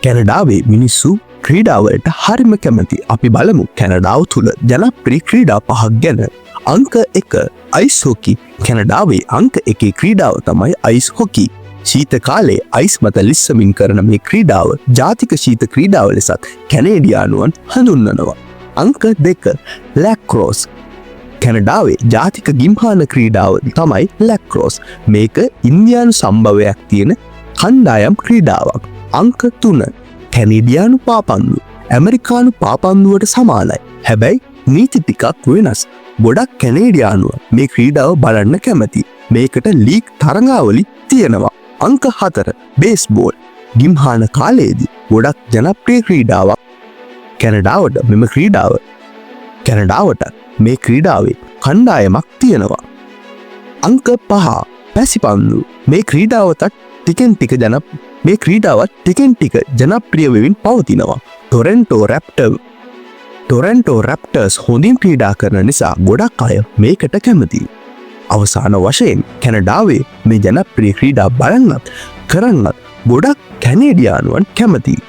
කැනඩාවේ මිනිස්සු ක්‍රීඩාවලට හරිම කැමති. අපි බලමු කැනඩාව තුළ ජනප්‍රිය ක්‍රීඩා පහක් ගැන. අංක 1 අයිස් හොකි. කැනඩාවේ අංක 1 ක්‍රීඩාව තමයි අයිස් හොකි. ශීත කාලේ අයිස් මත ලිස්සමින් කරන මේ ක්‍රීඩාව ජාතික ශීත ක්‍රීඩාව ලෙසත් කැනේඩියානුවන් හඳුන්වනවා. අංක 2 ලැක්‍රෝස්. කැනඩාවේ ජාතික ගිම්හාන ක්‍රීඩාව තමයි ලැක්‍රෝස්. මේක ඉන්දියානු සම්භවයක් තියෙන කණ්ඩායම් ක්‍රීඩාවක්. අංක 3 කැනේඩියානු පාපන්දු. ඇමරිකානු පාපන්දුවට සමානයි. හැබැයි නීති ටිකක් වෙනස්. ගොඩක් කැනේඩියානුව මේ ක්‍රීඩාව බලන්න කැමති. මේකට ලීග් තරඟාවලි තියෙනවා. අංක 4 බේස්බෝල්. ගිම්හාන කාලයේදී ගොඩක් ජනප්‍රිය ක්‍රීඩාවක්. කැනඩාවට මේ ක්‍රීඩාවේ කණ්ඩායමක් තියෙනවා. අංක 5 පැසිපන්දු. මේ ක්‍රීඩාවත් ටිකෙන් ටික ජනප්‍රිය වෙමින් පවතිනවා. ටොරන්ටෝ රැප්ටර්ස් හොඳින් ක්‍රීඩා කරන නිසා ගොඩක් අය මේකට කැමතියි. අවසාන වශයෙන් කැනඩාවේ මේ ජනප්‍රිය ක්‍රීඩා බලන්නත් කරන්නත් ගොඩක් කැනේඩියානුවන් කැමතියි.